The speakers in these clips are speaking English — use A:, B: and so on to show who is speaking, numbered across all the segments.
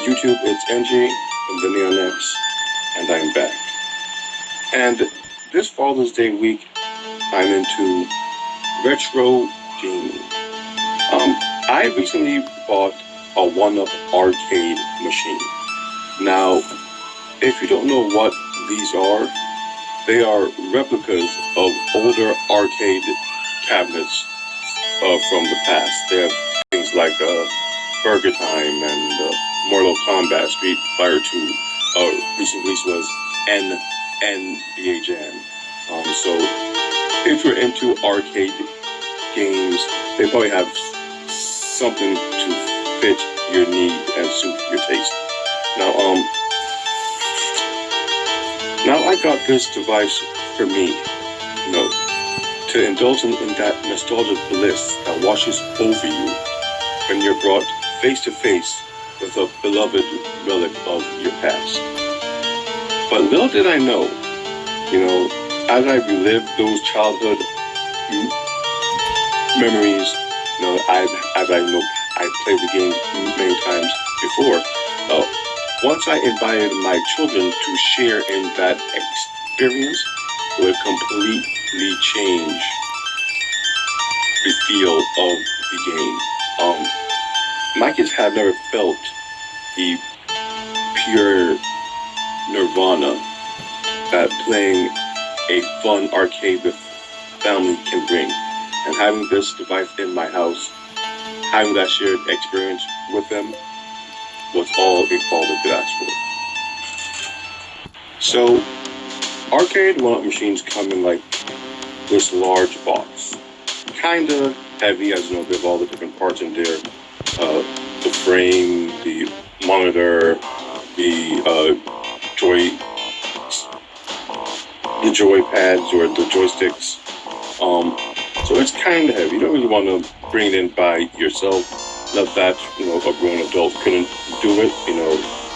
A: YouTube, it's NG from the Neonex, and I'm back. And this Father's Day week, I'm into retro gaming. I recently bought a one-up arcade machine. Now, if you don't know what these are, they are replicas of older arcade cabinets from the past. They have things like Burger Time and Mortal Kombat, Street Fighter 2. Recent release was NBA Jam. So if you're into arcade games, they probably have something to fit your need and suit your taste. Now I got this device for me, to indulge in that nostalgic bliss that washes over you when you're brought face to face with a beloved relic of your past. But little did I know, as I relived those childhood memories, I played the game many times before. Once I invited my children to share in that experience, it would completely change the feel of the game. My kids have never felt the pure nirvana that playing a fun arcade with family can bring. And having this device in my house, having that shared experience with them, was all a father could ask for. So, arcade one-up machines come in like this large box. Kinda heavy, as you know, they have all the different parts in there. The frame, the monitor, the joy pads or the joysticks. So it's kind of heavy. You don't really want to bring it in by yourself. Not that, a grown adult couldn't do it,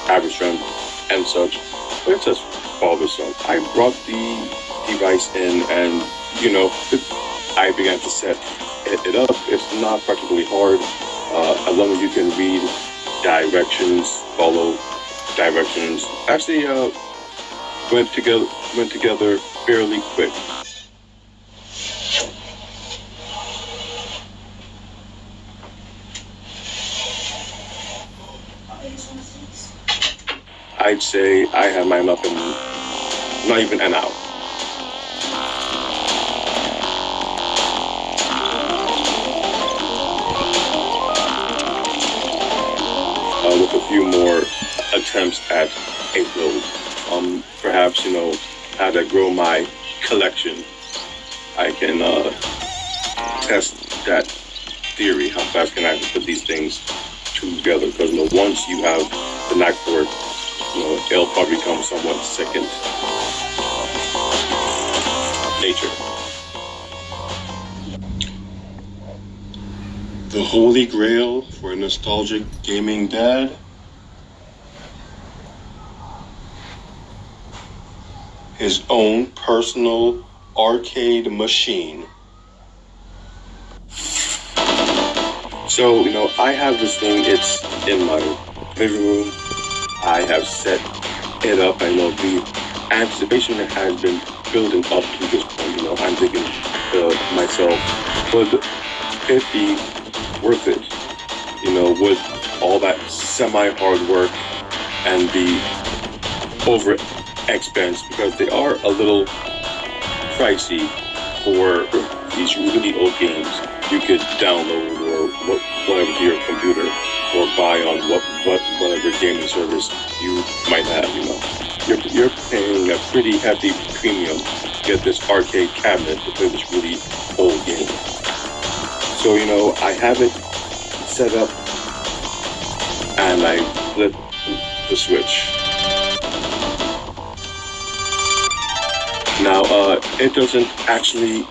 A: average strength and such. But it's just bothersome. I brought the device in and, I began to set it up. It's not particularly hard. As long as you can read directions, follow directions. Actually, went together fairly quick. I'd say I had mine up in not even an hour. With a few more attempts at a build. Perhaps, how to grow my collection. I can test that theory. How fast can I put these things together? Because once you have the knack for it, it'll probably become somewhat second nature. The holy grail for a nostalgic gaming dad? His own personal arcade machine. So, I have this thing, it's in my living room. I have set it up. I know the anticipation that has been building up to this point. I'm thinking to myself, would it be worth it? Would all that semi-hard work and the over expense, because they are a little pricey for these really old games you could download or whatever to your computer, or buy on whatever gaming service you might have. You're paying a pretty hefty premium to get this arcade cabinet to play this really old game. So I have it set up and I flip the switch. Now it doesn't actually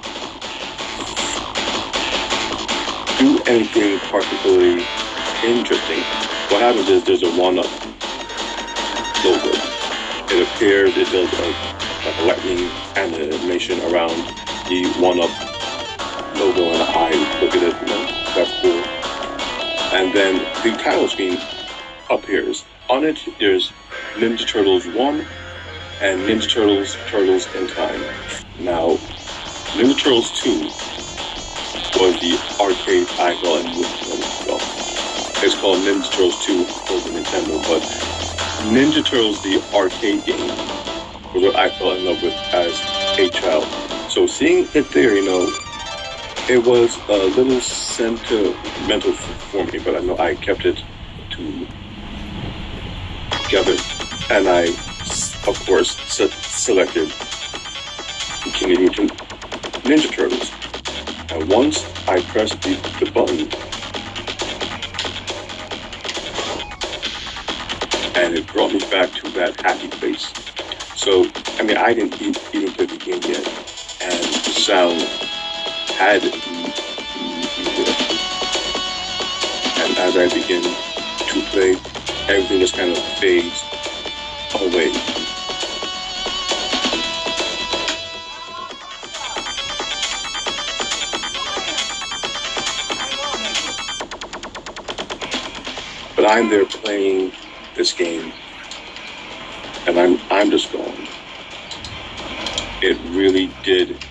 A: do anything particularly interesting. What happens is there's a one-up logo. It appears, it does like a lightning animation around the one-up logo, and I look at it, that's cool. And then the title screen appears. On it, there's Ninja Turtles 1 and Ninja Turtles in Time. Now, Ninja Turtles 2 was the arcade I fell in well, it's called Ninja Turtles 2 for the Nintendo, but Ninja Turtles, the arcade game, was what I fell in love with as a child. So seeing it there, it was a little sentimental for me, but I know I kept it together, and I, of course, selected Teenage Mutant Ninja Turtles. And once I pressed the button, and it brought me back to that happy place. So, I didn't even play the game yet, and the sound had me there. And as I begin to play, everything just kind of fades away. But I'm there playing this game, and I'm just gone. It really did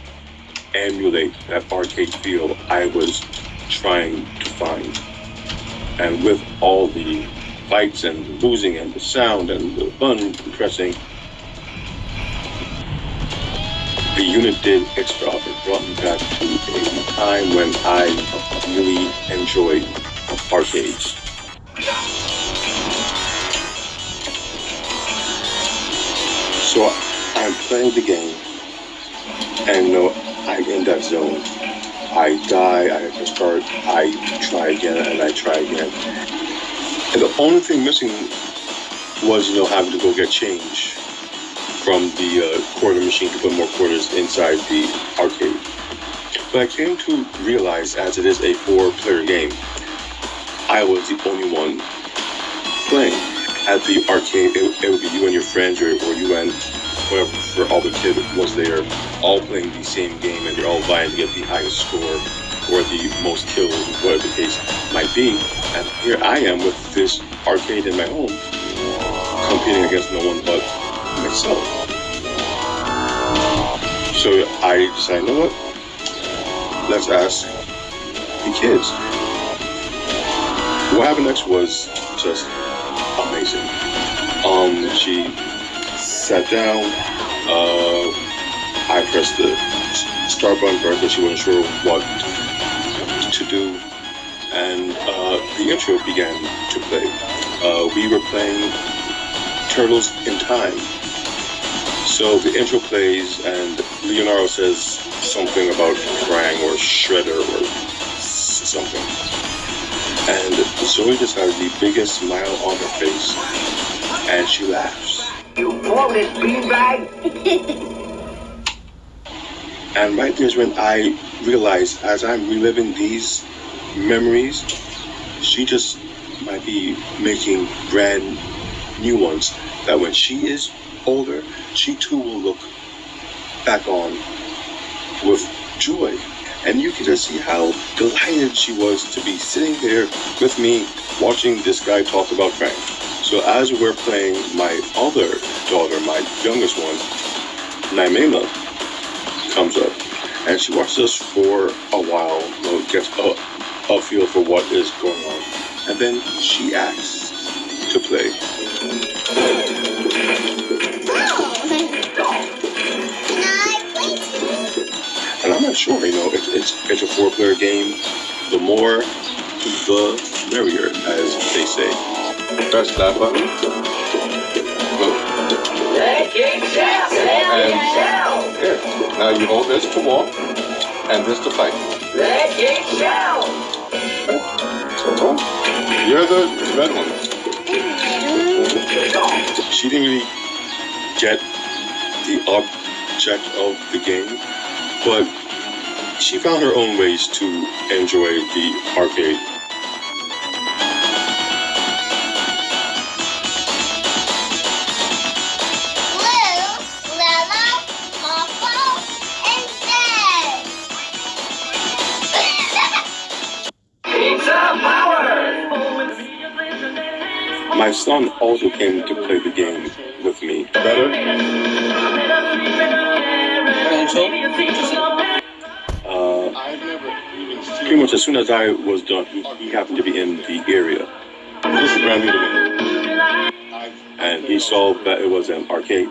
A: emulate that arcade feel I was trying to find. And with all the fights and losing and the sound and the button pressing, the unit did its job. It brought me back to a time when I really enjoyed arcades. So I'm playing the game, and I'm in that zone. I die, I restart, I try again, and I try again. And the only thing missing was, having to go get change from the quarter machine to put more quarters inside the arcade. But I came to realize, as it is a 4-player game, I was the only one playing. At the arcade, it would be you and your friends, or you and whoever all the kid was there, all playing the same game, and they're all vying to get the highest score or the most kills, whatever the case might be. And here I am with this arcade in my home, competing against no one but myself. So I decided, you know what? Let's ask the kids. What happened next was just amazing. She sat down. I pressed the start button for her because she wasn't sure what to do, and the intro began to play. We were playing Turtles in Time. So the intro plays, and Leonardo says something about Krang or Shredder or something. And Zoe just has the biggest smile on her face, and she laughs.
B: You flawless beanbag!
A: And right there's when I realized, as I'm reliving these memories, she just might be making brand new ones that when she is older, she too will look back on with joy. And you can just see how delighted she was to be sitting there with me watching this guy talk about Frank. So as we're playing, my other daughter, my youngest one, Naimema, comes up. And she watches us for a while, gets a feel for what is going on. And then she asks to play. And I'm not sure, it's a 4-player game. The more, the merrier, as they say. Press that button. And here, now you hold this to walk, and this to fight. So, you're the red one. She didn't really get the object of the game, but she found her own ways to enjoy the arcade. My son also came to play the game with me. Better? Pretty much as soon as I was done, he happened to be in the area. This is brand new to me. And he saw that it was an arcade.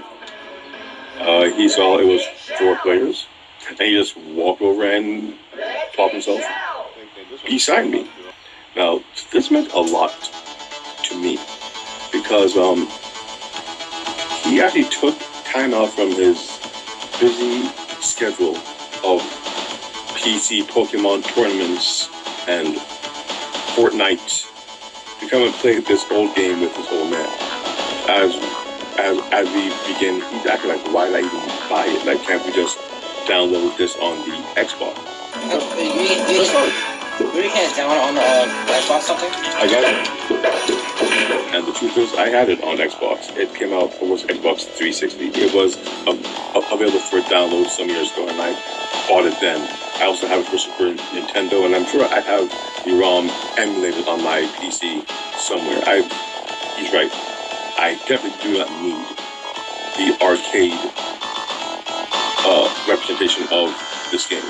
A: He saw it was 4 players. And he just walked over and popped himself. He signed me. Now, this meant a lot to me because he actually took time out from his busy schedule of PC Pokemon tournaments and Fortnite to come and play this old game with this old man. As we begin, he's acting like, why did I even buy it? Like, can't we just download this on the Xbox?
C: You can't download it on the Xbox something?
A: I got it. And the truth is, I had it on Xbox. It came out, it was Xbox 360. It was available for download some years ago, and I bought it then. I also have it for Super Nintendo, and I'm sure I have the ROM emulated on my PC somewhere. He's right. I definitely do not need the arcade representation of this game.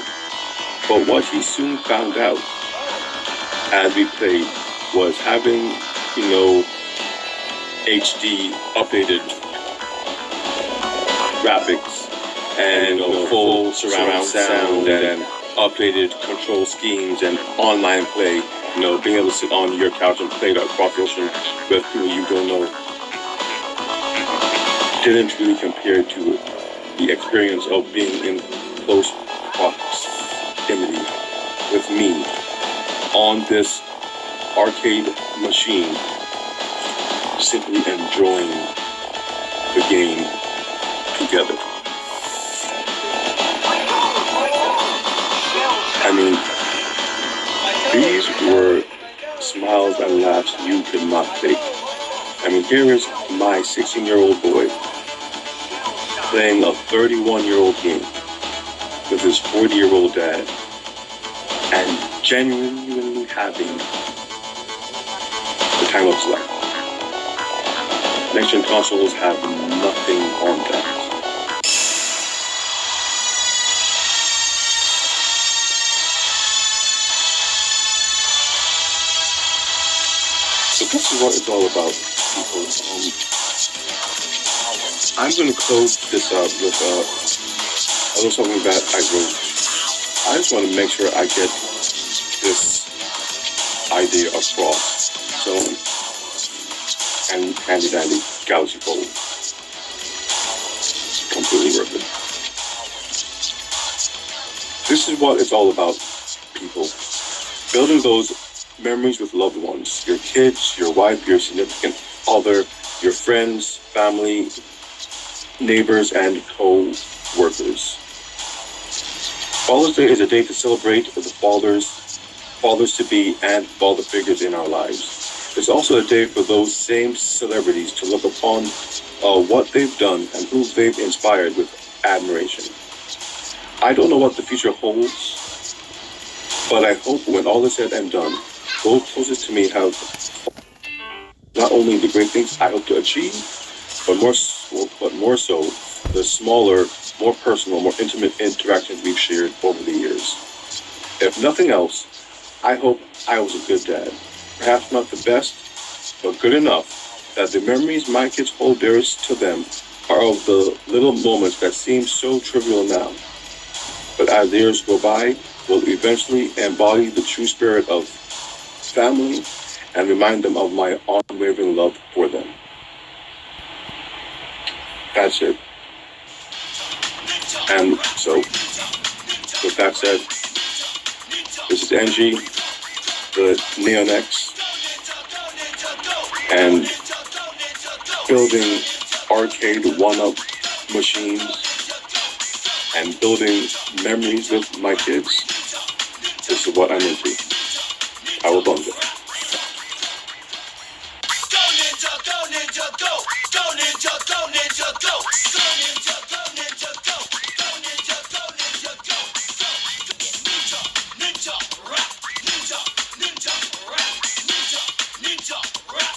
A: But what he soon found out as we played was having, HD updated graphics and full surround sound and updated control schemes and online play, being able to sit on your couch and play across the ocean with people you don't know, didn't really compare to the experience of being in close proximity with me on this arcade machine, simply enjoying the game together. I mean, these were smiles and laughs you could not fake. I mean, here is my 16-year-old boy playing a 31-year-old game with his 40-year-old dad and genuinely having the time of his life. Next-gen consoles have nothing on that. So this is what it's all about, people. I'm going to close this up with a little something that I wrote. I just want to make sure I get this idea across. So, and handy dandy galaxyfold. Completely worth it. This is what it's all about, people. Building those memories with loved ones, your kids, your wife, your significant other, your friends, family, neighbors, and co-workers. Father's Day is a day to celebrate the fathers-to-be, and father figures in our lives. It's also a day for those same celebrities to look upon what they've done and who they've inspired with admiration. I don't know what the future holds, but I hope when all is said and done, those closest to me have not only the great things I hope to achieve, but more so the smaller, more personal, more intimate interactions we've shared over the years. If nothing else, I hope I was a good dad. Perhaps not the best, but good enough that the memories my kids hold dearest to them are of the little moments that seem so trivial now, but as the years go by, will eventually embody the true spirit of family and remind them of my unwavering love for them. That's it. And so, with that said, this is NG, the Neonex, and building arcade one-up machines and building memories with my kids. This is what I'm into. I will bump it.
D: Ninja rap.